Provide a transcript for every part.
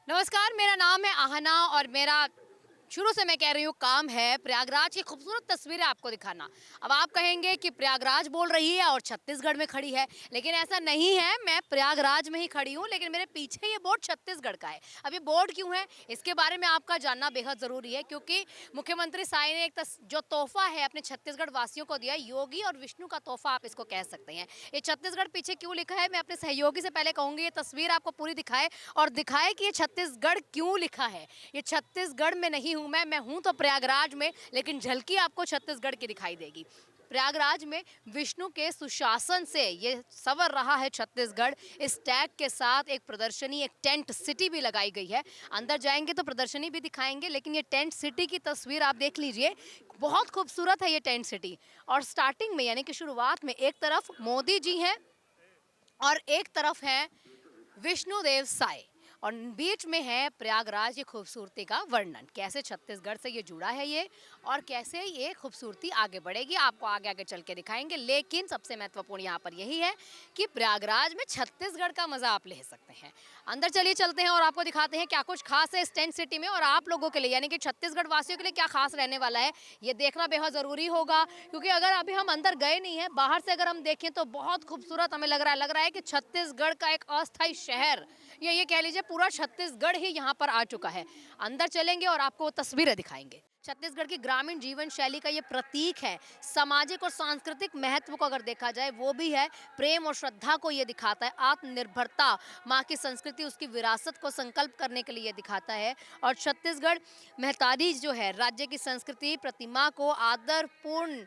नमस्कार, मेरा नाम है आहना और मेरा शुरू से मैं कह रही हूँ काम है प्रयागराज की खूबसूरत तस्वीरें आपको दिखाना। अब आप कहेंगे कि प्रयागराज बोल रही है और छत्तीसगढ़ में खड़ी है, लेकिन ऐसा नहीं है। मैं प्रयागराज में ही खड़ी हूँ, लेकिन मेरे पीछे ये बोर्ड छत्तीसगढ़ का है। अब ये बोर्ड क्यों है, इसके बारे में आपका जानना बेहद ज़रूरी है, क्योंकि मुख्यमंत्री साई ने एक जो तोहफा है अपने छत्तीसगढ़ वासियों को दिया, योगी और विष्णु का तोहफा आप इसको कह सकते हैं। ये छत्तीसगढ़ पीछे क्यों लिखा है, मैं अपने सहयोगी से पहले कहूँगी ये तस्वीर आपको पूरी दिखाए और दिखाए कि ये छत्तीसगढ़ क्यों लिखा है। ये छत्तीसगढ़ में नहीं हूँ मैं हूँ तो प्रयागराज में, लेकिन झलकी आपको छत्तीसगढ़ की दिखाई देगी। प्रयागराज में विष्णु के सुशासन से ये संवर रहा है छत्तीसगढ़। इस टैग के साथ एक प्रदर्शनी, एक टेंट सिटी भी लगाई गई है। अंदर जाएंगे तो प्रदर्शनी भी दिखाएंगे, लेकिन ये टेंट सिटी की तस्वीर आप देख लीजिए। बहुत खूबसूरत है ये टेंट सिटी। और स्टार्टिंग में यानी कि शुरुआत में एक तरफ मोदी जी हैं और एक तरफ है विष्णुदेव साय और बीच में है प्रयागराज की खूबसूरती का वर्णन। कैसे छत्तीसगढ़ से ये जुड़ा है ये और कैसे ये खूबसूरती आगे बढ़ेगी, आपको आगे आगे चल के दिखाएंगे। लेकिन सबसे महत्वपूर्ण यहाँ पर यही है कि प्रयागराज में छत्तीसगढ़ का मज़ा आप ले सकते हैं। अंदर चलिए चलते हैं और आपको दिखाते हैं क्या कुछ खास है इस टेंट सिटी में और आप लोगों के लिए यानी कि छत्तीसगढ़ वासियों के लिए क्या खास रहने वाला है, ये देखना बेहद ज़रूरी होगा। क्योंकि अगर अभी हम अंदर गए नहीं हैं, बाहर से अगर हम देखें तो बहुत खूबसूरत हमें लग रहा है कि छत्तीसगढ़ का एक अस्थायी शहर, ये कह लीजिए पूरा छत्तीसगढ़ ही यहाँ पर आ चुका है। अंदर चलेंगे और आपको तस्वीरें दिखाएंगे। छत्तीसगढ़ की ग्रामीण जीवन शैली का ये प्रतीक है। सामाजिक और सांस्कृतिक महत्व को अगर देखा जाए वो भी है। प्रेम और श्रद्धा को ये दिखाता है। आत्मनिर्भरता, माँ की संस्कृति, उसकी विरासत को संकल्प करने के लिए दिखाता है। और छत्तीसगढ़ महतारी जो है, राज्य की संस्कृति, प्रतिमा को आदरपूर्ण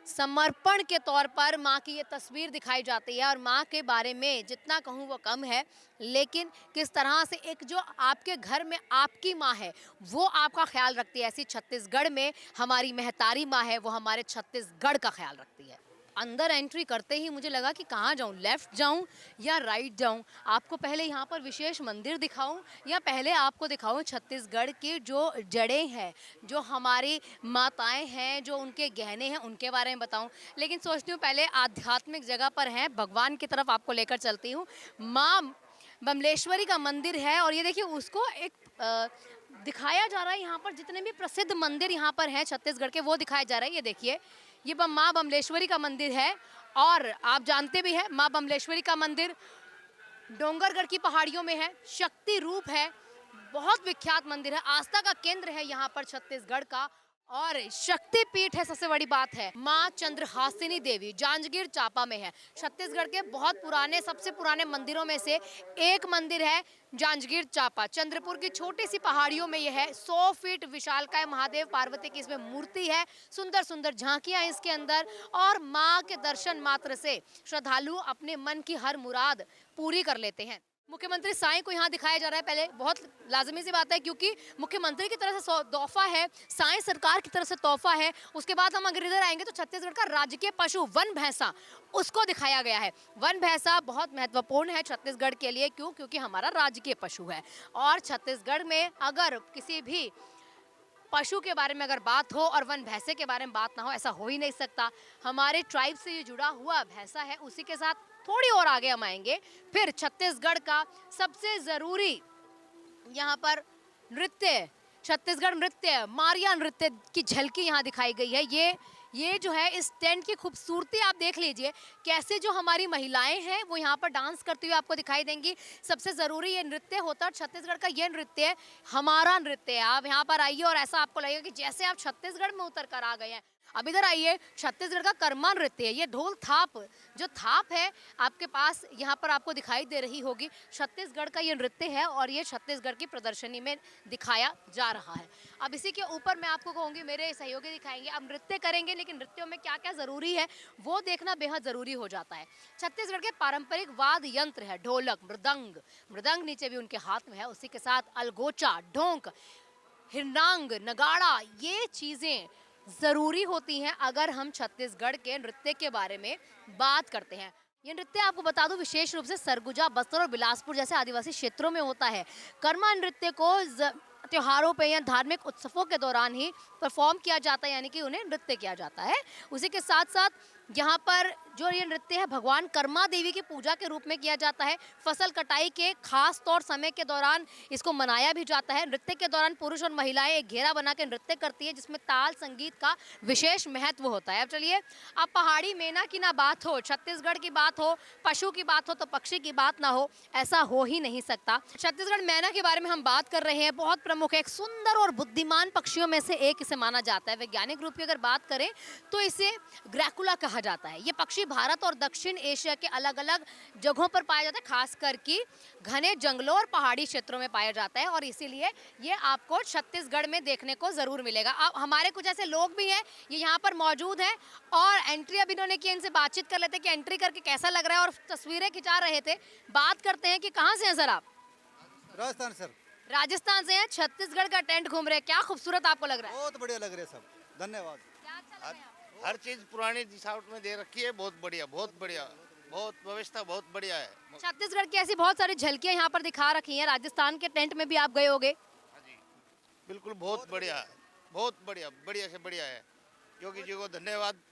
समर्पण के तौर पर माँ की ये तस्वीर दिखाई जाती है। और माँ के बारे में जितना कहूँ वो कम है, लेकिन किस तरह से एक जो आपके घर में आपकी माँ है वो आपका ख्याल रखती है, ऐसी छत्तीसगढ़ में हमारी महतारी माँ है, वो हमारे छत्तीसगढ़ का ख्याल रखती है। अंदर एंट्री करते ही मुझे लगा कि कहाँ जाऊँ, लेफ़्ट जाऊँ या राइट जाऊँ। आपको पहले यहाँ पर विशेष मंदिर दिखाऊँ या पहले आपको दिखाऊँ छत्तीसगढ़ की जो जड़ें हैं, जो हमारी माताएं हैं, जो उनके गहने हैं, उनके बारे में बताऊँ। लेकिन सोचती हूँ पहले आध्यात्मिक जगह पर हैं, भगवान की तरफ आपको लेकर चलती हूँ। माँ बमलेश्वरी का मंदिर है और ये देखिए उसको एक दिखाया जा रहा है। यहाँ पर जितने भी प्रसिद्ध मंदिर यहाँ पर हैं छत्तीसगढ़ के, वो दिखाया जा रहा है। ये देखिए, ये माँ बमलेश्वरी का मंदिर है। और आप जानते भी हैं माँ बमलेश्वरी का मंदिर डोंगरगढ़ की पहाड़ियों में है, शक्ति रूप है, बहुत विख्यात मंदिर है, आस्था का केंद्र है यहाँ पर छत्तीसगढ़ का। और शक्तिपीठ है, सबसे बड़ी बात है माँ चंद्रहासिनी देवी जांजगीर चांपा में है। छत्तीसगढ़ के बहुत पुराने, सबसे पुराने मंदिरों में से एक मंदिर है जांजगीर चांपा। चंद्रपुर की छोटी सी पहाड़ियों में यह है। 100 फीट विशालकाय महादेव पार्वती की इसमें मूर्ति है। सुंदर सुंदर झांकियां इसके अंदर और माँ के दर्शन मात्र से श्रद्धालु अपने मन की हर मुराद पूरी कर लेते हैं। मुख्यमंत्री साई को यहाँ दिखाया जा रहा है। पहले बहुत लाजमी सी बात है, क्योंकि मुख्यमंत्री की तरफ से तोहफा है, साई सरकार की तरफ से तोहफा है। उसके बाद हम अगर इधर आएंगे तो छत्तीसगढ़ का राजकीय पशु वन भैंसा, उसको दिखाया गया है। वन भैंसा बहुत महत्वपूर्ण है छत्तीसगढ़ के लिए। क्यों? क्योंकि हमारा राजकीय पशु है। और छत्तीसगढ़ में अगर किसी भी पशु के बारे में अगर बात हो और वन भैंसे के बारे में बात ना हो, ऐसा हो ही नहीं सकता। हमारे ट्राइब से ये जुड़ा हुआ भैंसा है। उसी के साथ थोड़ी और आगे हम आएंगे, फिर छत्तीसगढ़ का सबसे ज़रूरी यहाँ पर नृत्य, छत्तीसगढ़ नृत्य, मारिया नृत्य की झलकी यहाँ दिखाई गई है। ये जो है इस टेंट की खूबसूरती आप देख लीजिए, कैसे जो हमारी महिलाएं हैं वो यहाँ पर डांस करती हुई आपको दिखाई देंगी। सबसे ज़रूरी ये नृत्य होता है। छत्तीसगढ़ का ये नृत्य हमारा नृत्य है। आप यहाँ पर आइए और ऐसा आपको लगेगा कि जैसे आप छत्तीसगढ़ में उतर कर आ गए हैं। अब इधर आइए, छत्तीसगढ़ का कर्मा नृत्य है। ये ढोल थाप, जो थाप है आपके पास यहाँ पर आपको दिखाई दे रही होगी, छत्तीसगढ़ का ये नृत्य है और ये छत्तीसगढ़ की प्रदर्शनी में दिखाया जा रहा है। अब इसी के ऊपर मैं आपको कहूँगी, मेरे सहयोगी दिखाएंगे। अब नृत्य करेंगे, लेकिन नृत्यों में क्या क्या ज़रूरी है वो देखना बेहद ज़रूरी हो जाता है। छत्तीसगढ़ के पारंपरिक वाद्य यंत्र है ढोलक, मृदंग, मृदंग नीचे भी उनके हाथ में है। उसी के साथ अलगोचा, ढोंक, हिरनांग, नगाड़ा, ये चीज़ें ज़रूरी होती हैं अगर हम छत्तीसगढ़ के नृत्य के बारे में बात करते हैं। ये नृत्य आपको बता दूं विशेष रूप से सरगुजा, बस्तर और बिलासपुर जैसे आदिवासी क्षेत्रों में होता है। कर्मा नृत्य को त्योहारों पे या धार्मिक उत्सवों के दौरान ही परफॉर्म किया जाता है, यानी कि उन्हें नृत्य किया जाता है। उसी के साथ साथ यहाँ पर जो ये नृत्य है भगवान कर्मा देवी की पूजा के रूप में किया जाता है। फसल कटाई के खास तौर समय के दौरान इसको मनाया भी जाता है। नृत्य के दौरान पुरुष और महिलाएं एक घेरा बना के नृत्य करती है, जिसमें ताल संगीत का विशेष महत्व होता है। अब चलिए, अब पहाड़ी मैना की ना बात हो, छत्तीसगढ़ की बात हो, पशु की बात हो तो पक्षी की बात ना हो, ऐसा हो ही नहीं सकता। छत्तीसगढ़ मैना के बारे में हम बात कर रहे हैं, बहुत प्रमुख है, एक सुंदर और बुद्धिमान पक्षियों में से एक इसे माना जाता है। वैज्ञानिक रूप की अगर बात करें तो इसे ग्रैकुला कहा जाता है। ये पक्षी भारत और दक्षिण एशिया के अलग अलग जगहों पर पाया जाता है, खास करके घने जंगलों और पहाड़ी क्षेत्रों में पाया जाता है, और इसीलिए ये आपको छत्तीसगढ़ में देखने को जरूर मिलेगा। अब हमारे कुछ ऐसे लोग भी हैं, ये यहाँ पर मौजूद हैं और एंट्री अभी इन्होंने की, इनसे बातचीत कर लेते हैं कि एंट्री करके कैसा लग रहा है, और तस्वीरें खिंचा रहे थे। बात करते हैं कि कहाँ से हैं सर आप? राजस्थान सर। राजस्थान से हैं, छत्तीसगढ़ का टेंट घूम रहे हैं, क्या खूबसूरत आपको लग रहा है? बहुत बढ़िया लग रहे हैं सब, धन्यवाद। क्या अच्छा लग रहा है आपको? हर चीज पुरानी दिशावट में दे रखी है, बहुत बढ़िया, बहुत बढ़िया, बहुत व्यवस्था बहुत बढ़िया है। छत्तीसगढ़ की ऐसी बहुत सारी झलकियां यहाँ पर दिखा रखी हैं। राजस्थान के टेंट में भी आप गए होंगे। हाँ जी, बिल्कुल बहुत बढ़िया है, बहुत बढ़िया, बढ़िया से बढ़िया है। योगी जी को धन्यवाद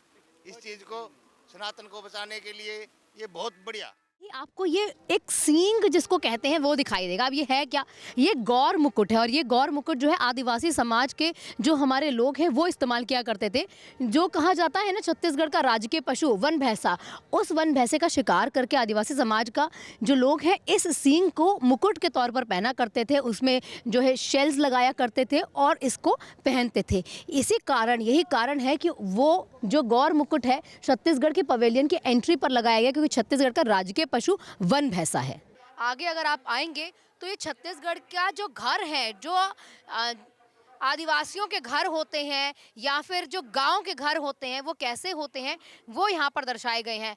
इस चीज को, सनातन को बचाने के लिए, ये बहुत बढ़िया। ये आपको ये एक सींग जिसको कहते हैं वो दिखाई देगा। अब ये है क्या? ये गौर मुकुट है, और ये गौर मुकुट जो है आदिवासी समाज के जो हमारे लोग हैं वो इस्तेमाल किया करते थे। जो कहा जाता है ना छत्तीसगढ़ का राजकीय पशु वन भैंसा, उस वन भैंसे का शिकार करके आदिवासी समाज का जो लोग हैं इस सींग को मुकुट के तौर पर पहना करते थे, उसमें जो है शेल्स लगाया करते थे और इसको पहनते थे। इसी कारण, यही कारण है कि वो जो गौर मुकुट है छत्तीसगढ़ के पवेलियन की एंट्री पर लगाया गया, क्योंकि छत्तीसगढ़ का राजकीय पशु वन भैंसा है। आगे अगर आप आएंगे तो ये छत्तीसगढ़ का जो घर है, जो आदिवासियों के घर होते हैं या फिर जो गांव के घर होते हैं, वो कैसे होते हैं वो यहाँ पर दर्शाए गए हैं।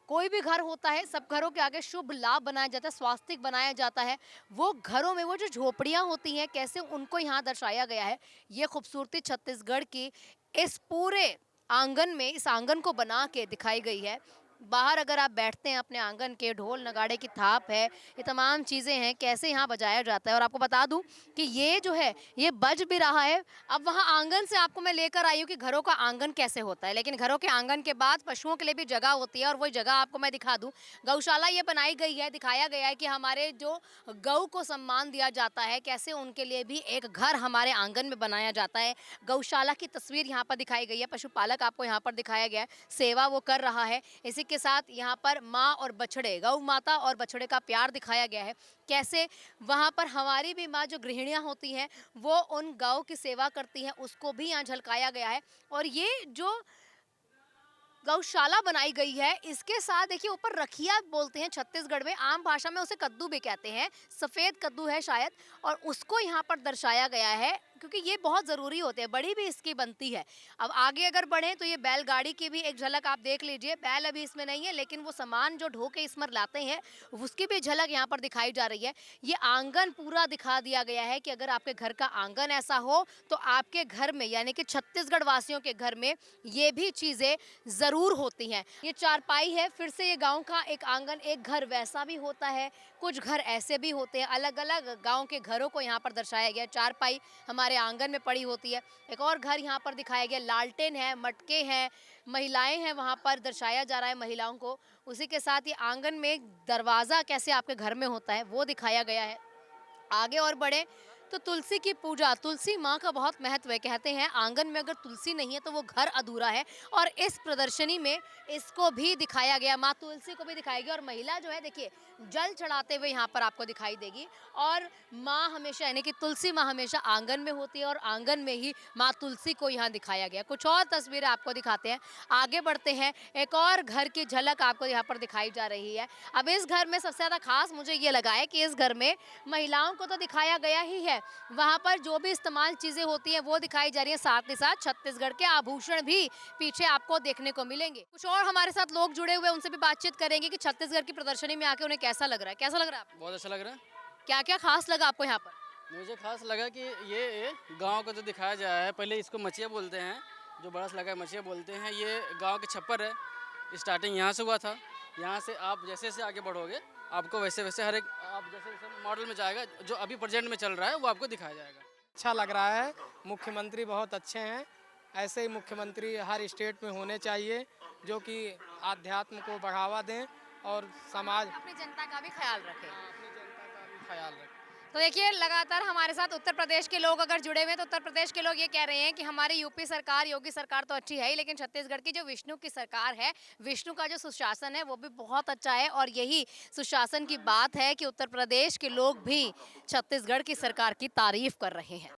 कोई भी घर होता है, सब घरों के आगे शुभ लाभ बनाया जाता है, स्वास्तिक बनाया जाता है। वो घरों में वो जो झोपड़ियाँ होती हैं, कैसे उनको यहाँ दर्शाया गया है। ये खूबसूरती छत्तीसगढ़ की इस पूरे आंगन में, इस आंगन को बना के दिखाई गई है। बाहर अगर आप बैठते हैं अपने आंगन के, ढोल नगाड़े की थाप है, ये तमाम चीज़ें हैं, कैसे यहाँ बजाया जाता है। और आपको बता दूं कि ये जो है ये बज भी रहा है। अब वहाँ आंगन से आपको मैं लेकर आई हूँ कि घरों का आंगन कैसे होता है, लेकिन घरों के आंगन के बाद पशुओं के लिए भी जगह होती है, और वही जगह आपको मैं दिखा दूँ। गौशाला ये बनाई गई है, दिखाया गया है कि हमारे जो गऊ को सम्मान दिया जाता है, कैसे उनके लिए भी एक घर हमारे आंगन में बनाया जाता है। गौशाला की तस्वीर यहाँ पर दिखाई गई है, पशुपालक आपको यहाँ पर दिखाया गया है, सेवा वो कर रहा है। इसी के साथ यहाँ पर माँ और बछड़े, गौ माता और बछड़े का प्यार दिखाया गया है, कैसे वहाँ पर हमारी भी माँ जो गृहिणियाँ होती हैं वो उन गौ की सेवा करती हैं, उसको भी यहाँ झलकाया गया है। और ये जो गौशाला बनाई गई है, इसके साथ देखिए ऊपर रखिया बोलते हैं छत्तीसगढ़ में, आम भाषा में उसे कद्दू भी कहते हैं, सफ़ेद कद्दू है शायद, और उसको यहाँ पर दर्शाया गया है क्योंकि ये बहुत ज़रूरी होते हैं, बड़ी भी इसकी बनती है। अब आगे अगर बढ़ें तो ये बैलगाड़ी की भी एक झलक आप देख लीजिए। बैल अभी इसमें नहीं है, लेकिन वो सामान जो ढो के इसमें लाते हैं उसकी भी झलक यहाँ पर दिखाई जा रही है। ये आंगन पूरा दिखा दिया गया है कि अगर आपके घर का आंगन ऐसा हो तो आपके घर में, यानी कि छत्तीसगढ़ वासियों के घर में ये भी चीज़ें ज़रूर होती हैं। ये चारपाई है, फिर से ये गाँव का एक आंगन, एक घर वैसा भी होता है, कुछ घर ऐसे भी होते हैं। अलग अलग गाँव के घरों को यहाँ पर दर्शाया गया। चारपाई हमारे आंगन में पड़ी होती है। एक और घर यहाँ पर दिखाया गया, लालटेन है, मटके हैं, महिलाएं हैं, वहाँ पर दर्शाया जा रहा है महिलाओं को। उसी के साथ ये आंगन में एक दरवाज़ा कैसे आपके घर में होता है वो दिखाया गया है। आगे और बढ़े तो तुलसी की पूजा, तुलसी माँ का बहुत महत्व है। कहते हैं आंगन में अगर तुलसी नहीं है तो वो घर अधूरा है, और इस प्रदर्शनी में इसको भी दिखाया गया, माँ तुलसी को भी दिखाई गई। और महिला जो है देखिए जल चढ़ाते हुए यहाँ पर आपको दिखाई देगी। और माँ हमेशा, यानी कि तुलसी माँ हमेशा आंगन में होती है, और आंगन में ही माँ तुलसी को यहाँ दिखाया गया। कुछ और तस्वीरें आपको दिखाते हैं, आगे बढ़ते हैं। एक और घर की झलक आपको यहाँ पर दिखाई जा रही है। अब इस घर में सबसे ज़्यादा खास मुझे ये लगा है कि इस घर में महिलाओं को तो दिखाया गया ही है, वहाँ पर जो भी इस्तेमाल चीज़ें होती हैं वो दिखाई जा रही है, साथ ही साथ छत्तीसगढ़ के आभूषण भी पीछे आपको देखने को मिलेंगे। कुछ और हमारे साथ लोग जुड़े हुए, उनसे भी बातचीत करेंगे कि छत्तीसगढ़ की प्रदर्शनी में आके उन्हें कैसा लग रहा है। कैसा लग रहा है आपको? बहुत अच्छा लग रहा है। क्या क्या खास लगा आपको यहाँ पर? मुझे खास लगा कि ये गांव को जो दिखाया जा है, पहले इसको मचिया बोलते हैं, जो बड़ा सा लगा है मचिया बोलते हैं। ये गांव के छप्पर है, स्टार्टिंग यहाँ से हुआ था। यहाँ से आप जैसे जैसे आगे बढ़ोगे आपको वैसे वैसे हर एक, आप जैसे जैसे मॉडल में जाएगा, जो अभी प्रेजेंट में चल रहा है वो आपको दिखाया जाएगा। अच्छा लग रहा है। मुख्यमंत्री बहुत अच्छे हैं, ऐसे ही मुख्यमंत्री हर स्टेट में होने चाहिए। जो कि आध्यात्म को बढ़ावा दें और समाज अपनी जनता का भी ख्याल रखें। अपनी जनता का भी ख्याल रखें। तो देखिए लगातार हमारे साथ उत्तर प्रदेश के लोग अगर जुड़े हुए हैं तो उत्तर प्रदेश के लोग ये कह रहे हैं कि हमारी यूपी सरकार, योगी सरकार तो अच्छी है ही, लेकिन छत्तीसगढ़ की जो विष्णु की सरकार है, विष्णु का जो सुशासन है वो भी बहुत अच्छा है। और यही सुशासन की बात है कि उत्तर प्रदेश के लोग भी छत्तीसगढ़ की सरकार की तारीफ कर रहे हैं।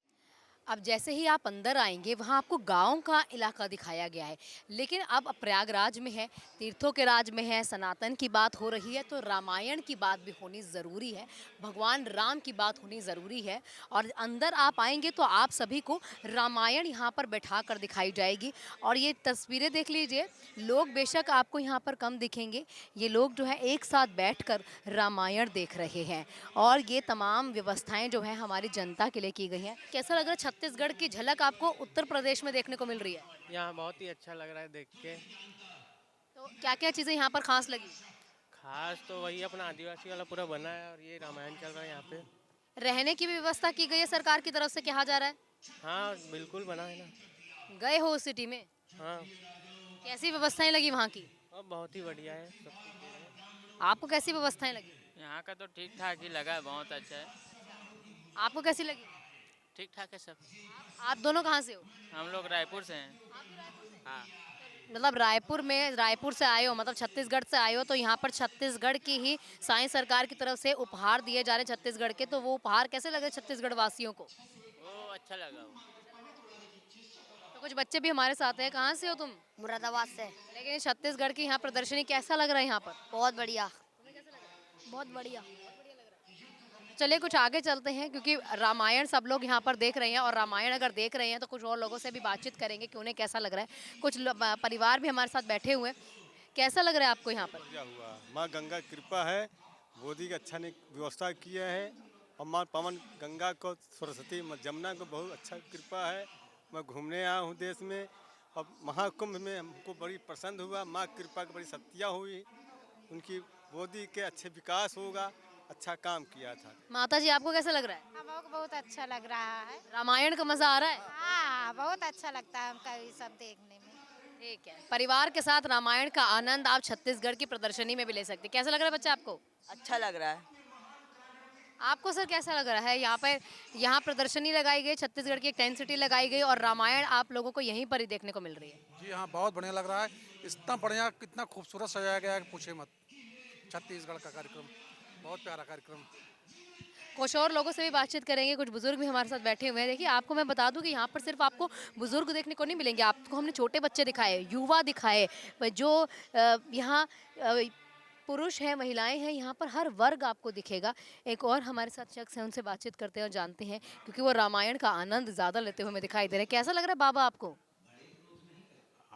अब जैसे ही आप अंदर आएंगे वहाँ आपको गांव का इलाका दिखाया गया है, लेकिन अब प्रयागराज में है, तीर्थों के राज में है, सनातन की बात हो रही है तो रामायण की बात भी होनी ज़रूरी है, भगवान राम की बात होनी ज़रूरी है। और अंदर आप आएंगे तो आप सभी को रामायण यहाँ पर बैठा कर दिखाई जाएगी। और ये तस्वीरें देख लीजिए, लोग बेशक आपको यहाँ पर कम दिखेंगे, ये लोग जो है एक साथ बैठकर रामायण देख रहे हैं। और ये तमाम व्यवस्थाएं जो है हमारी जनता के लिए की गई हैं। कैसा लग रहा है छत्तीसगढ़ की झलक आपको उत्तर प्रदेश में देखने को मिल रही है? यहाँ बहुत ही अच्छा लग रहा है देख के। तो क्या क्या चीज़ें यहाँ पर खास लगी? खास तो वही अपना आदिवासी वाला पूरा बना है और ये रामायण चल रहा है यहाँ पे। रहने की भी व्यवस्था की गई है सरकार की तरफ से, कहा जा रहा है। हाँ बिल्कुल बना है ना। गए हो उस सिटी में, हाँ कैसी व्यवस्थाएं लगी वहाँ की? और बहुत ही बढ़िया है सब चीज़ें। आपको कैसी व्यवस्थाएं लगी? यहाँ का तो ठीक ठाक ही लगा है, बहुत अच्छा है। आपको कैसी लगी? ठीक ठाक है सब। आप दोनों कहाँ से हो? हम लोग रायपुर से हैं। हाँ। मतलब रायपुर से आए हो, मतलब छत्तीसगढ़ से आए हो, तो यहाँ पर छत्तीसगढ़ की ही साई सरकार की तरफ से उपहार दिए जा रहे हैं छत्तीसगढ़ के, तो वो उपहार कैसे लगे छत्तीसगढ़ वासियों को? वो अच्छा लगा वो। तो कुछ बच्चे भी हमारे साथ हैं। कहाँ से हो तुम? मुरादाबाद से। लेकिन छत्तीसगढ़ की यहाँ प्रदर्शनी कैसा लग रहा है यहाँ पर? बहुत बढ़िया, बहुत बढ़िया। चलिए कुछ आगे चलते हैं, क्योंकि रामायण सब लोग यहाँ पर देख रहे हैं और रामायण अगर देख रहे हैं तो कुछ और लोगों से भी बातचीत करेंगे कि उन्हें कैसा लग रहा है। कुछ परिवार भी हमारे साथ बैठे हुए हैं। कैसा लग रहा है आपको यहाँ पर? क्या हुआ, माँ गंगा कृपा है, मोदी का अच्छा ने व्यवस्था किया है। और माँ पवन गंगा को, सरस्वती जमुना को बहुत अच्छा कृपा है। मैं घूमने आया हूँ देश में, अब महाकुंभ में हमको बड़ी पसंद हुआ। माँ कृपा की बड़ी सत्या हुई, उनकी मोदी के अच्छे विकास होगा, अच्छा काम किया था। माता जी आपको कैसा लग रहा है? हमको बहुत अच्छा लग रहा है। रामायण का मजा आ रहा है? हाँ बहुत अच्छा लगता है हमको ये सब देखने में। ठीक है, परिवार के साथ रामायण का आनंद आप छत्तीसगढ़ की प्रदर्शनी में भी ले सकते हैं। कैसा लग रहा है बच्चा आपको? अच्छा लग रहा है। आपको सर कैसा लग रहा है? यहाँ प्रदर्शनी लगाई गई, छत्तीसगढ़ की एक टेंट सिटी लगाई गई और रामायण आप लोगों को यहीं पर ही देखने को मिल रही है। जी हाँ, बहुत बढ़िया लग रहा है। इतना बढ़िया, कितना खूबसूरत सजाया गया है कि पूछे मत। छत्तीसगढ़ का कार्यक्रम बहुत प्यारा कार्यक्रम। कुछ और लोगों से भी बातचीत करेंगे, कुछ बुजुर्ग भी हमारे साथ बैठे हुए हैं। देखिए आपको मैं बता दूं कि यहाँ पर सिर्फ आपको बुजुर्ग देखने को नहीं मिलेंगे, आपको हमने छोटे बच्चे दिखाए, युवा दिखाए, जो यहाँ पुरुष हैं, महिलाएं हैं, यहाँ पर हर वर्ग आपको दिखेगा। एक और हमारे साथ शख्स हैं, उनसे बातचीत करते हैं और जानते हैं, क्योंकि वो रामायण का आनंद ज़्यादा लेते हुए हमें दिखाई दे रहे हैं। कैसा लग रहा है बाबा आपको?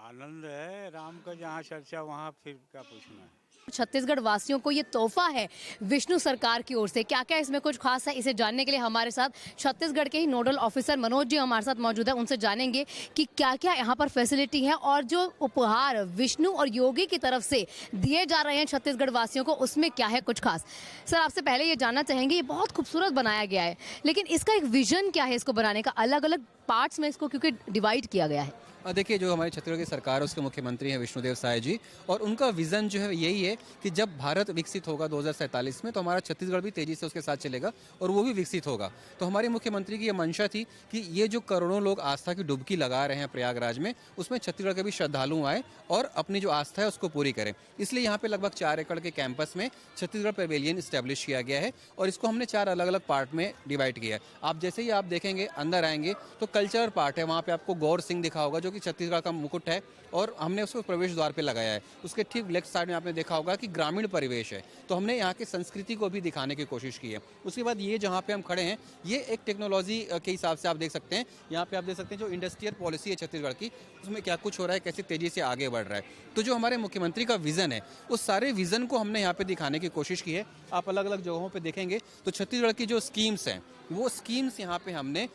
आनंद है, राम का जहाँ चर्चा वहाँ फिर क्या पूछना है। छत्तीसगढ़ वासियों को ये तोहफा है विष्णु सरकार की ओर से। क्या क्या इसमें कुछ खास है, इसे जानने के लिए हमारे साथ छत्तीसगढ़ के ही नोडल ऑफिसर मनोज जी हमारे साथ मौजूद है। उनसे जानेंगे कि क्या क्या यहाँ पर फैसिलिटी है और जो उपहार विष्णु और योगी की तरफ से दिए जा रहे हैं छत्तीसगढ़ वासियों को, उसमें क्या है कुछ खास। सर आपसे पहले ये जानना चाहेंगे, ये बहुत खूबसूरत बनाया गया है, लेकिन इसका एक विजन क्या है इसको बनाने का? अलग अलग पार्ट्स में इसको क्योंकि डिवाइड किया गया है। देखिए, जो हमारी छत्तीसगढ़ की सरकार है उसके मुख्यमंत्री हैं विष्णुदेव साय जी, और उनका विज़न जो है यही है कि जब भारत विकसित होगा 2047 में, तो हमारा छत्तीसगढ़ भी तेज़ी से उसके साथ चलेगा और वो भी विकसित होगा। तो हमारे मुख्यमंत्री की ये मंशा थी कि ये जो करोड़ों लोग आस्था की डुबकी लगा रहे हैं प्रयागराज में, उसमें छत्तीसगढ़ के भी श्रद्धालु आए और अपनी जो आस्था है उसको पूरी करें। इसलिए यहाँ पे लगभग 4 एकड़ के कैंपस में छत्तीसगढ़ पेवेलियन इस्टेब्लिश किया गया है और इसको हमने 4 अलग अलग पार्ट में डिवाइड किया है। आप जैसे ही आप देखेंगे, अंदर आएंगे तो कल्चरल पार्ट है, वहाँ पे आपको गौर सिंह दिखा होगा जो कि छत्तीसगढ़ का मुकुट है और हमने उसको प्रवेश द्वार पे लगाया है। उसके ठीक लेफ्ट साइड में आपने देखा होगा कि ग्रामीण परिवेश है, तो हमने यहाँ की संस्कृति को भी दिखाने की कोशिश की है। उसके बाद ये जहाँ पे हम खड़े हैं, ये एक टेक्नोलॉजी के हिसाब से आप देख सकते हैं। यहाँ पे आप देख सकते हैं जो इंडस्ट्रियल पॉलिसी है छत्तीसगढ़ की, उसमें क्या कुछ हो रहा है, कैसे तेजी से आगे बढ़ रहा है। तो जो हमारे मुख्यमंत्री का विजन है, उस सारे विजन को हमने यहाँ पे दिखाने की कोशिश की है। आप अलग अलग जगहों पे देखेंगे तो छत्तीसगढ़ की जो स्कीम्स हैं, वो स्कीम्स यहाँ पे हमने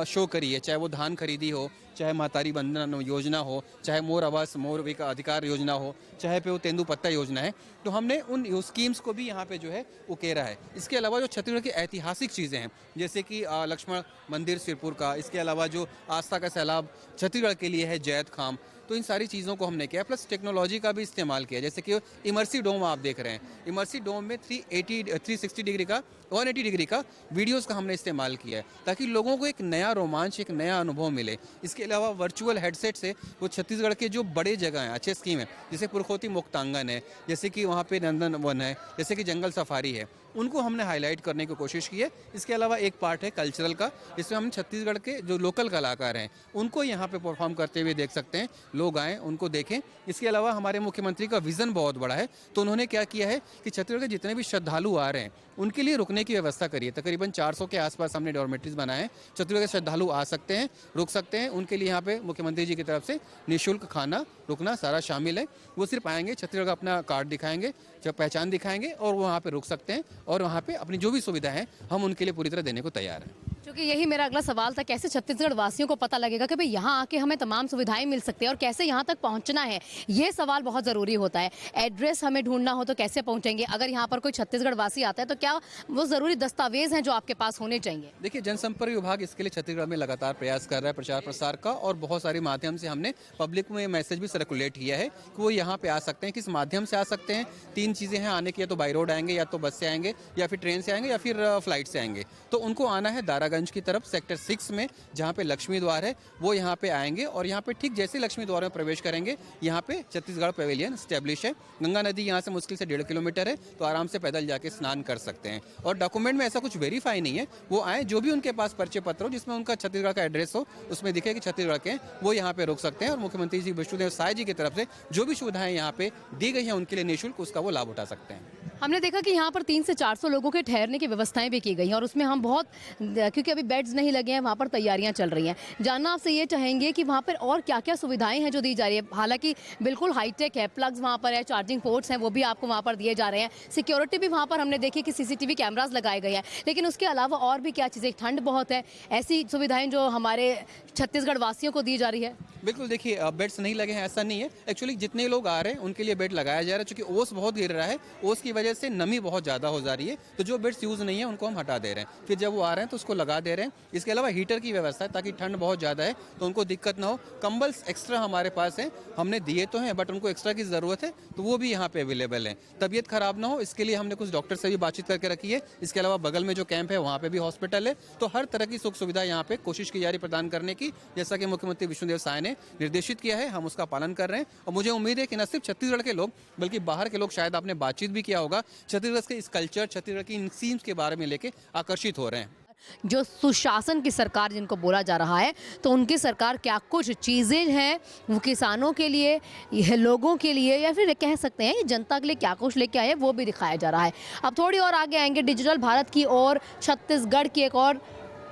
शो करी है, चाहे वो धान खरीदी हो, चाहे महतारी बंधन योजना हो, चाहे मोर आवास मोर अधिकार योजना हो, चाहे पे वो तेंदुपत्ता योजना है। तो हमने उन स्कीम्स को भी यहाँ पे जो है उकेरा है। इसके अलावा जो छत्तीसगढ़ की ऐतिहासिक चीज़ें हैं, जैसे कि लक्ष्मण मंदिर सिरपुर का, इसके अलावा जो आस्था का सैलाब छत्तीसगढ़ के लिए है जैत खाम, तो इन सारी चीज़ों को हमने किया, प्लस टेक्नोलॉजी का भी इस्तेमाल किया। जैसे कि इमर्सिव डोम आप देख रहे हैं, इमर्सिव डोम में 360 डिग्री का 180 डिग्री का वीडियोस का हमने इस्तेमाल किया है, ताकि लोगों को एक नया रोमांच, एक नया अनुभव मिले। इसके अलावा वर्चुअल हेडसेट से वो छत्तीसगढ़ के जो बड़े जगह हैं, अच्छे स्कीम है, जैसे पुरखोती मुक्तांगन है, जैसे कि वहाँ पे नंदन वन है, जैसे कि जंगल सफारी है, उनको हमने हाईलाइट करने की कोशिश की है। इसके अलावा एक पार्ट है कल्चरल का, जिसमें हम छत्तीसगढ़ के जो लोकल कलाकार हैं उनको यहाँ पे परफॉर्म करते हुए देख सकते हैं, लोग आएँ उनको देखें। इसके अलावा हमारे मुख्यमंत्री का विज़न बहुत बड़ा है, तो उन्होंने क्या किया है कि छत्तीसगढ़ के जितने भी श्रद्धालु आ रहे हैं उनके लिए रुकने की व्यवस्था करिए। तकरीबन 400 के आसपास हमने डॉर्मेटरीज बनाए हैं। छत्तीसगढ़ के श्रद्धालु आ सकते हैं, रुक सकते हैं, उनके लिए यहाँ पे मुख्यमंत्री जी की तरफ से निःशुल्क खाना, रुकना सारा शामिल है। वो सिर्फ आएंगे, छत्तीसगढ़ का अपना कार्ड दिखाएंगे, जब पहचान दिखाएंगे और वो वहाँ पे रुक सकते हैं, और वहाँ पे अपनी जो भी सुविधा है हम उनके लिए पूरी तरह देने को तैयार हैं। क्योंकि यही मेरा अगला सवाल था, कैसे छत्तीसगढ़ वासियों को पता लगेगा कि भाई यहाँ आके हमें तमाम सुविधाएं मिल सकती है और कैसे यहाँ तक पहुँचना है, ये सवाल बहुत ज़रूरी होता है। एड्रेस हमें ढूंढना हो तो कैसे पहुँचेंगे, अगर यहाँ पर कोई छत्तीसगढ़ वासी आता है तो क्या वो ज़रूरी दस्तावेज हैं जो आपके पास होने चाहिए? देखिए, जनसंपर्क विभाग इसके लिए छत्तीसगढ़ में लगातार प्रयास कर रहा है, प्रचार प्रसार का, और बहुत सारे माध्यम से हमने पब्लिक में मैसेज भी सर्कुलेट किया है कि वो यहाँ पे आ सकते हैं। किस माध्यम से आ सकते हैं? 3 चीज़ें हैं आने की, या तो बाई रोड आएंगे, या तो बस से आएंगे, या फिर ट्रेन से आएंगे, या फिर फ्लाइट से आएंगे। तो उनको आना है दारागंज की तरफ, सेक्टर 6 में, जहाँ पे लक्ष्मी द्वार है, वो यहाँ पे आएंगे, और यहाँ पे ठीक जैसे लक्ष्मी द्वार में प्रवेश करेंगे, यहाँ पे छत्तीसगढ़ पवेलियन स्टैब्लिश है। गंगा नदी यहाँ से मुश्किल से 1.5 किलोमीटर है, तो आराम से पैदल जाके स्नान कर सकते हैं। और डॉक्यूमेंट में ऐसा कुछ वेरीफाई नहीं है, वो आए, जो भी उनके पास परिचय पत्र हो जिसमें उनका छत्तीसगढ़ का एड्रेस हो, उसमें दिखे कि छत्तीसगढ़ के हैं, वो यहाँ पे रुक सकते हैं। और मुख्यमंत्री जी विष्णुदेव साय जी की तरफ से जो भी सुविधाएं यहाँ पे दी गई हैं उनके लिए निःशुल्क उसका वो लाभ उठा सकते हैं। हमने देखा कि यहाँ पर 300 से 400 लोगों के ठहरने की व्यवस्थाएं भी की गई हैं, और उसमें हम बहुत, क्योंकि अभी बेड्स नहीं लगे हैं, वहाँ पर तैयारियां चल रही हैं। जानना आपसे ये चाहेंगे कि वहाँ पर और क्या क्या सुविधाएं हैं जो दी जा रही है। हालांकि बिल्कुल हाईटेक है, प्लग्स वहाँ पर है, चार्जिंग पोर्ट्स हैं, वो भी आपको वहाँ पर दिए जा रहे हैं। सिक्योरिटी भी वहाँ पर हमने देखी कि CCTV कैमराज लगाए गए हैं, लेकिन उसके अलावा और भी क्या चीज़ें, ठंड बहुत है, ऐसी सुविधाएं जो हमारे छत्तीसगढ़ वासियों को दी जा रही है? बिल्कुल, देखिए, बेड्स नहीं लगे हैं ऐसा नहीं है। एक्चुअली जितने लोग आ रहे हैं उनके लिए बेड लगाया जा रहा है, क्योंकि ओस बहुत गिर रहा है, ओस की वजह से नमी बहुत ज़्यादा हो जा रही है, तो जो बेड्स यूज़ नहीं है उनको हम हटा दे रहे हैं, फिर जब वो आ रहे हैं तो उसको लगा दे रहे हैं। इसके अलावा हीटर की व्यवस्था है, ताकि ठंड बहुत ज़्यादा है तो उनको दिक्कत ना हो। कंबल्स एक्स्ट्रा हमारे पास हैं, हमने दिए तो हैं, बट उनको एक्स्ट्रा की ज़रूरत है, तो वो भी यहाँ पे अवेलेबल है। तबीयत खराब ना हो इसके लिए हमने कुछ डॉक्टर से भी बातचीत करके रखी है। इसके अलावा बगल में जो कैंप है वहाँ पे भी हॉस्पिटल है, तो हर तरह की सुख सुविधा यहाँ पे कोशिश की जा रही प्रदान करने की, जैसा कि मुख्यमंत्री विष्णुदेव साय ने निर्देशित किया है, हम उसका पालन कर रहे हैं। और मुझे उम्मीद है कि न सिर्फ छत्तीसगढ़ के लोग बल्कि बाहर के लोग, शायद आपने बातचीत भी किया होगा, छत्तीसगढ़ के इस कल्चर, छत्तीसगढ़ की इन स्कीम्स के बारे में लेके आकर्षित हो रहे हैं। जो सुशासन की सरकार जिनको बोला जा रहा है, तो उनकी सरकार क्या कुछ चीज़ें हैं वो किसानों के लिए, यह लोगों के लिए, या फिर कह सकते हैं जनता के लिए क्या कुछ लेके आए हैं, वो भी दिखाया जा रहा है। अब थोड़ी और आगे आएंगे डिजिटल भारत की और छत्तीसगढ़ की एक और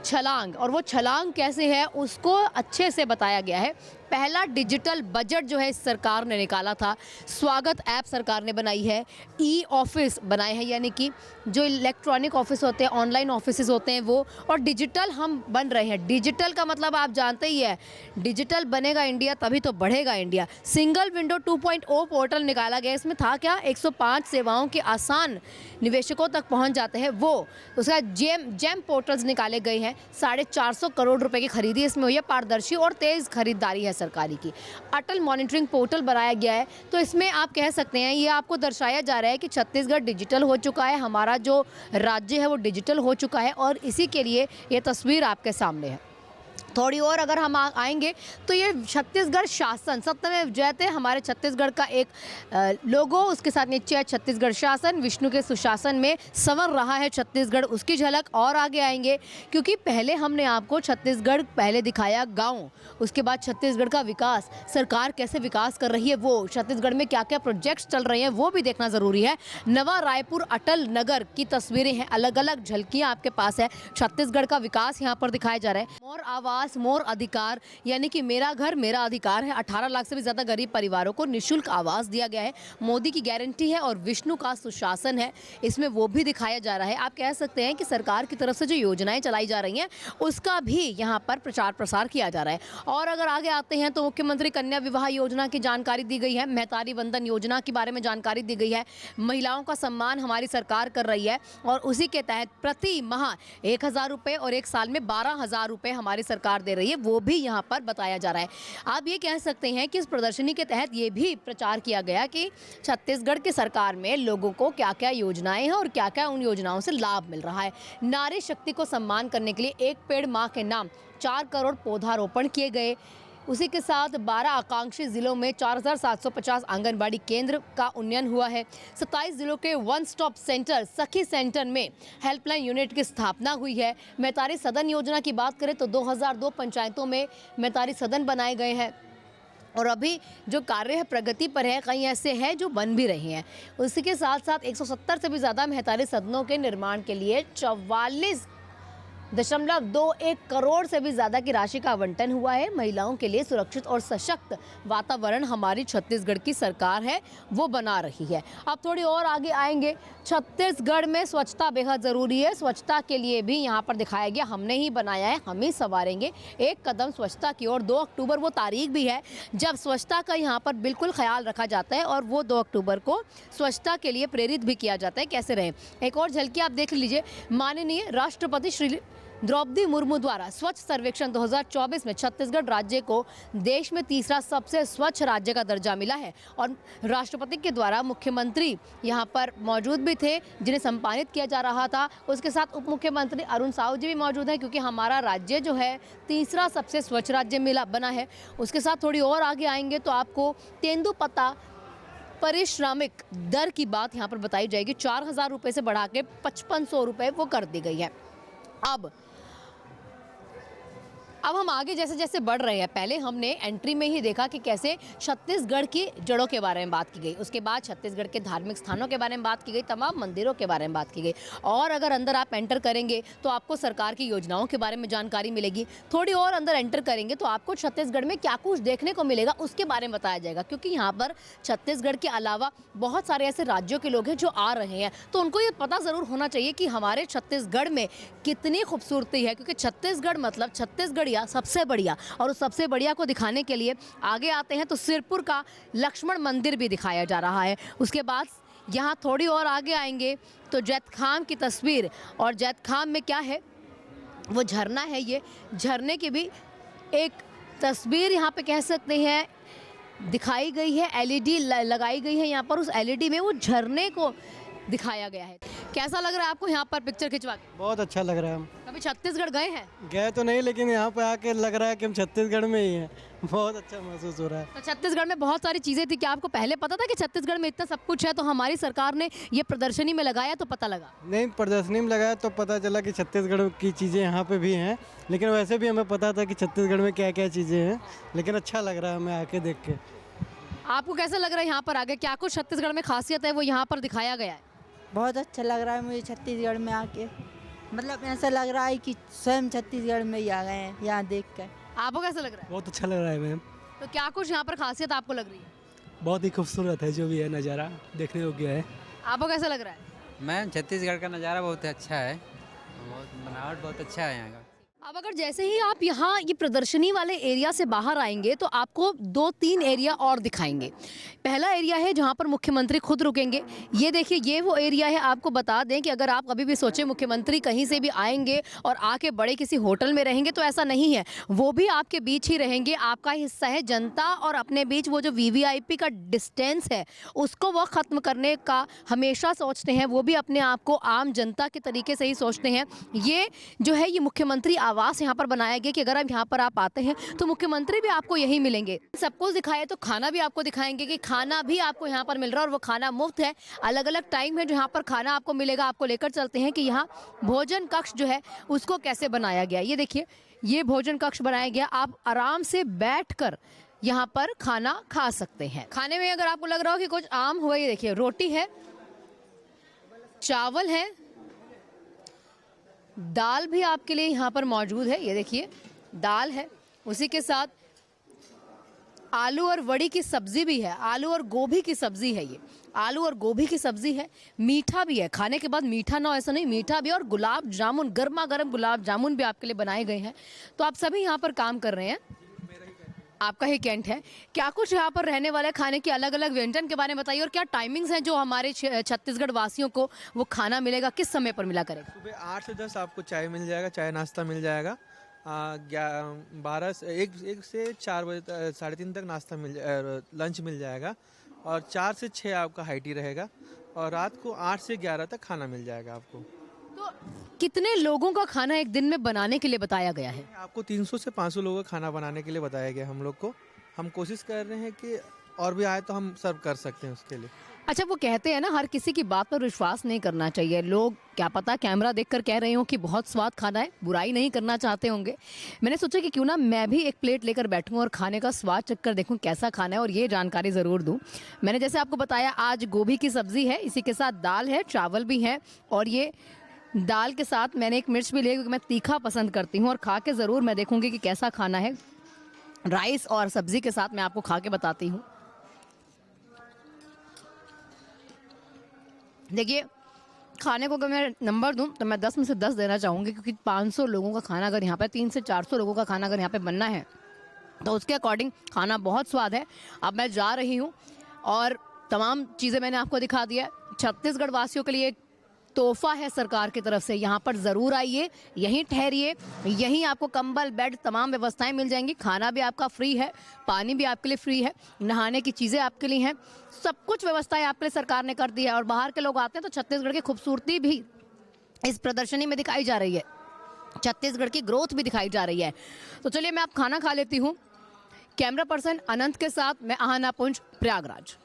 छलांग, और वो छलांग कैसे है उसको अच्छे से बताया गया है। पहला डिजिटल बजट जो है इस सरकार ने निकाला था, स्वागत ऐप सरकार ने बनाई है, ऑफिस बनाए हैं, यानी कि जो इलेक्ट्रॉनिक ऑफिस होते हैं, ऑनलाइन ऑफिसेज होते हैं वो, और डिजिटल हम बन रहे हैं। डिजिटल का मतलब आप जानते ही है, डिजिटल बनेगा इंडिया तभी तो बढ़ेगा इंडिया। सिंगल विंडो 2.0 पोर्टल निकाला गया, इसमें था क्या, 105 सेवाओं के आसान निवेशकों तक पहुंच जाते हैं वो, उसका जेम पोर्टल्स निकाले गए हैं। 450 करोड़ रुपए की खरीदी इसमें हुई है, पारदर्शी और तेज़ खरीदारी है सरकारी की। अटल मॉनिटरिंग पोर्टल बनाया गया है, तो इसमें आप कह सकते हैं, ये आपको दर्शाया जा रहा है कि छत्तीसगढ़ डिजिटल हो चुका है, हमारा जो राज्य है वो डिजिटल हो चुका है, और इसी के लिए ये तस्वीर आपके सामने है। थोड़ी और अगर हम आएंगे तो ये छत्तीसगढ़ शासन, सत्यमेव जयते, हमारे छत्तीसगढ़ का एक लोगो, उसके साथ नीचे है छत्तीसगढ़ शासन, विष्णु के सुशासन में संवर रहा है छत्तीसगढ़, उसकी झलक और आगे आएंगे। क्योंकि पहले हमने आपको छत्तीसगढ़ पहले दिखाया गांव, उसके बाद छत्तीसगढ़ का विकास, सरकार कैसे विकास कर रही है, वो छत्तीसगढ़ में क्या क्या प्रोजेक्ट्स चल रहे हैं वो भी देखना ज़रूरी है। नवा रायपुर अटल नगर की तस्वीरें हैं, अलग अलग झलकियाँ आपके पास है, छत्तीसगढ़ का विकास यहाँ पर दिखाया जा रहा है। मोर आवास मोर अधिकार, यानी कि मेरा घर मेरा अधिकार है। 18 लाख से भी ज़्यादा गरीब परिवारों को निःशुल्क आवास दिया गया है, मोदी की गारंटी है, और विष्णु का सुशासन है, इसमें वो भी दिखाया जा रहा है। आप कह सकते हैं कि सरकार की तरफ से जो योजनाएं चलाई जा रही हैं उसका भी यहाँ पर प्रचार प्रसार किया जा रहा है। और अगर आगे आते हैं तो मुख्यमंत्री कन्या विवाह योजना की जानकारी दी गई है, मेहतारी वंदन योजना के बारे में जानकारी दी गई है, महिलाओं का सम्मान हमारी सरकार कर रही है, और उसी के तहत प्रति माह 1,000 रुपये और एक साल में 12,000 रुपये हमारी सरकार सरकार दे रही है वो भी यहाँ पर बताया जा रहा है। आप ये कह सकते हैं कि इस प्रदर्शनी के तहत ये भी प्रचार किया गया कि छत्तीसगढ़ की सरकार में लोगों को क्या क्या योजनाएं हैं और क्या क्या उन योजनाओं से लाभ मिल रहा है। नारी शक्ति को सम्मान करने के लिए एक पेड़ माँ के नाम 4 करोड़ पौधारोपण किए गए। उसी के साथ 12 आकांक्षी जिलों में 4750 आंगनबाड़ी केंद्र का उन्नयन हुआ है। 27 जिलों के वन स्टॉप सेंटर सखी सेंटर में हेल्पलाइन यूनिट की स्थापना हुई है। मैतारी सदन योजना की बात करें तो 2002 पंचायतों में मैतारी सदन बनाए गए हैं और अभी जो कार्य है प्रगति पर है, कई ऐसे हैं जो बन भी रहे हैं। उसी के साथ साथ 170 से भी ज़्यादा मैतारी सदनों के निर्माण के लिए 44.21 करोड़ से भी ज़्यादा की राशि का आवंटन हुआ है। महिलाओं के लिए सुरक्षित और सशक्त वातावरण हमारी छत्तीसगढ़ की सरकार है वो बना रही है। अब थोड़ी और आगे आएंगे। छत्तीसगढ़ में स्वच्छता बेहद ज़रूरी है। स्वच्छता के लिए भी यहाँ पर दिखाया गया, हमने ही बनाया है, हम ही संवारेंगे एक कदम स्वच्छता की ओर। 2 अक्टूबर वो तारीख भी है जब स्वच्छता का यहाँ पर बिल्कुल ख्याल रखा जाता है और वो 2 अक्टूबर को स्वच्छता के लिए प्रेरित भी किया जाता है कैसे रहें। एक और झलकी आप देख लीजिए। माननीय राष्ट्रपति श्री द्रौपदी मुर्मू द्वारा स्वच्छ सर्वेक्षण 2024 में छत्तीसगढ़ राज्य को देश में तीसरा सबसे स्वच्छ राज्य का दर्जा मिला है और राष्ट्रपति के द्वारा मुख्यमंत्री यहां पर मौजूद भी थे जिन्हें सम्मानित किया जा रहा था। उसके साथ उप मुख्यमंत्री अरुण साहू जी भी मौजूद हैं क्योंकि हमारा राज्य जो है तीसरा सबसे स्वच्छ राज्य बना है। उसके साथ थोड़ी और आगे आएंगे तो आपको तेंदुपत्ता पारिश्रमिक दर की बात यहाँ पर बताई जाएगी। 4000 रुपये से बढ़ा के 5500 रुपये वो कर दी गई है। अब हम आगे जैसे जैसे बढ़ रहे हैं, पहले हमने एंट्री में ही देखा कि कैसे छत्तीसगढ़ की जड़ों के बारे में बात की गई, उसके बाद छत्तीसगढ़ के धार्मिक स्थानों के बारे में बात की गई, तमाम मंदिरों के बारे में बात की गई और अगर अंदर आप एंटर करेंगे तो आपको सरकार की योजनाओं के बारे में जानकारी मिलेगी। थोड़ी और अंदर एंटर करेंगे तो आपको छत्तीसगढ़ में क्या कुछ देखने को मिलेगा उसके बारे में बताया जाएगा क्योंकि यहाँ पर छत्तीसगढ़ के अलावा बहुत सारे ऐसे राज्यों के लोग हैं जो आ रहे हैं तो उनको ये पता ज़रूर होना चाहिए कि हमारे छत्तीसगढ़ में कितनी खूबसूरती है क्योंकि छत्तीसगढ़ मतलब छत्तीसगढ़ सबसे बढ़िया और उस सबसे बढ़िया को दिखाने के लिए आगे आते हैं तो सिरपुर का लक्ष्मण मंदिर भी दिखाया जा रहा है। उसके बाद यहाँ थोड़ी और आगे आएंगे तो जैतखाम की तस्वीर और जैतखाम में क्या है वो झरना है। ये झरने की भी एक तस्वीर यहाँ पे कह सकते हैं दिखाई गई है। एलईडी लगाई गई है यहाँ पर, उस एलईडी में वो झरने को दिखाया गया है। कैसा लग रहा है आपको यहाँ पर पिक्चर खिंचवा के? बहुत अच्छा लग रहा है। हम कभी छत्तीसगढ़ गए हैं? गए तो नहीं लेकिन यहाँ पे आके लग रहा है कि हम छत्तीसगढ़ में ही हैं। बहुत अच्छा महसूस हो रहा है। तो छत्तीसगढ़ में बहुत सारी चीज़ें थी, क्या आपको पहले पता था कि छत्तीसगढ़ में इतना सब कुछ है तो हमारी सरकार ने ये प्रदर्शनी में लगाया तो पता लगा? नहीं, प्रदर्शनी में लगाया तो पता चला कि छत्तीसगढ़ की चीज़ें यहाँ पे भी हैं लेकिन वैसे भी हमें पता था कि छत्तीसगढ़ में क्या क्या चीज़ें हैं लेकिन अच्छा लग रहा है हमें आके देख के। आपको कैसा लग रहा है यहाँ पर आगे क्या कुछ छत्तीसगढ़ में खासियत है वो यहाँ पर दिखाया गया है? बहुत अच्छा लग रहा है मुझे छत्तीसगढ़ में आके, मतलब ऐसा लग रहा है कि स्वयं छत्तीसगढ़ में ही आ गए हैं यहाँ देख कर। आपको कैसा लग रहा है? बहुत अच्छा लग रहा है मैम। तो क्या कुछ यहाँ पर खासियत आपको लग रही है? बहुत ही खूबसूरत है जो भी है नज़ारा देखने योग्य है। आपको कैसा लग रहा है? मैम छत्तीसगढ़ का नज़ारा बहुत अच्छा है, बनावट बहुत अच्छा है यहाँ का। अब अगर जैसे ही आप यहाँ ये प्रदर्शनी वाले एरिया से बाहर आएंगे तो आपको 2-3 एरिया और दिखाएंगे। पहला एरिया है जहाँ पर मुख्यमंत्री खुद रुकेंगे। ये देखिए ये वो एरिया है। आपको बता दें कि अगर आप कभी भी सोचें मुख्यमंत्री कहीं से भी आएंगे और आके बड़े किसी होटल में रहेंगे तो ऐसा नहीं है, वो भी आपके बीच ही रहेंगे, आपका हिस्सा है। जनता और अपने बीच वो जो VVIP का डिस्टेंस है उसको वो ख़त्म करने का हमेशा सोचते हैं, वो भी अपने आप को आम जनता के तरीके से ही सोचते हैं। ये जो है ये मुख्यमंत्री आवास यहाँ पर बनाया गया कि अगर आप यहाँ पर आप आते हैं तो मुख्यमंत्री भी आपको यही मिलेंगे। सब कुछ दिखाए तो खाना भी आपको दिखाएंगे कि खाना भी आपको यहाँ पर मिल रहा है और वो खाना मुफ्त है। अलग अलग टाइम है जो यहाँ पर खाना आपको मिलेगा। आपको लेकर चलते हैं कि यहाँ भोजन कक्ष जो है उसको कैसे बनाया गया। ये देखिए ये भोजन कक्ष बनाया गया, आप आराम से बैठकर यहाँ पर खाना खा सकते हैं। खाने में अगर आपको लग रहा हो कि कुछ आम हुआ, ये देखिए रोटी है, चावल है, दाल भी आपके लिए यहाँ पर मौजूद है। ये देखिए दाल है, उसी के साथ आलू और वड़ी की सब्जी भी है, आलू और गोभी की सब्जी है। ये आलू और गोभी की सब्जी है, मीठा भी है। खाने के बाद मीठा ना हो ऐसा नहीं, मीठा भी है और गुलाब जामुन, गर्मा गर्म गुलाब जामुन भी आपके लिए बनाए गए हैं। तो आप सभी यहाँ पर काम कर रहे हैं, आपका ही कैंट है। क्या कुछ यहाँ पर रहने वाले खाने के अलग अलग व्यंजन के बारे में बताइए और क्या टाइमिंग्स हैं जो हमारे छत्तीसगढ़ वासियों को वो खाना मिलेगा, किस समय पर मिला करेगा? सुबह 8 से 10 आपको चाय मिल जाएगा, चाय नाश्ता मिल जाएगा। 12 से 1 से 4 बजे 3:30 तक नाश्ता लंच मिल जाएगा और 4 से 6 आपका हाई टी रहेगा और रात को 8 से 11 तक खाना मिल जाएगा आपको। तो कितने लोगों का खाना एक दिन में बनाने के लिए बताया गया है? आपको 300 से 500 लोगों का खाना बनाने के लिए बताया गया हम लोग को। हम कोशिश कर रहे हैं कि और भी आए तो हम सर्व कर सकते हैं उसके लिए। अच्छा, वो कहते हैं ना हर किसी की बात पर विश्वास नहीं करना चाहिए। लोग क्या पता कैमरा देखकर कह रहे हो कि बहुत स्वाद खाना है, बुराई नहीं करना चाहते होंगे। मैंने सोचा कि क्यों ना मैं भी एक प्लेट लेकर बैठूं और खाने का स्वाद चख कर देखूं कैसा खाना है और ये जानकारी ज़रूर दूं। मैंने जैसे आपको बताया आज गोभी की सब्ज़ी है, इसी के साथ दाल है, चावल भी है और ये दाल के साथ मैंने एक मिर्च भी ली क्योंकि मैं तीखा पसंद करती हूँ और खा के ज़रूर मैं देखूँगी कि कैसा खाना है। राइस और सब्ज़ी के साथ मैं आपको खा के बताती हूँ। देखिए, खाने को अगर मैं नंबर दूं तो मैं 10 में से 10 देना चाहूँगी क्योंकि 500 लोगों का खाना अगर यहाँ पे 300 से 400 लोगों का खाना अगर यहाँ पे बनना है तो उसके अकॉर्डिंग खाना बहुत स्वाद है। अब मैं जा रही हूँ और तमाम चीज़ें मैंने आपको दिखा दिया। छत्तीसगढ़ वासियों के लिए एक तोहफा है सरकार की तरफ से, यहाँ पर ज़रूर आइए, यहीं ठहरिए, यहीं आपको कंबल बेड तमाम व्यवस्थाएं मिल जाएंगी। खाना भी आपका फ्री है, पानी भी आपके लिए फ्री है, नहाने की चीज़ें आपके लिए हैं, सब कुछ व्यवस्थाएं आपके लिए सरकार ने कर दी है। और बाहर के लोग आते हैं तो छत्तीसगढ़ की खूबसूरती भी इस प्रदर्शनी में दिखाई जा रही है, छत्तीसगढ़ की ग्रोथ भी दिखाई जा रही है। तो चलिए मैं आप खाना खा लेती हूँ। कैमरा पर्सन अनंत के साथ मैं आहना पुंज, प्रयागराज।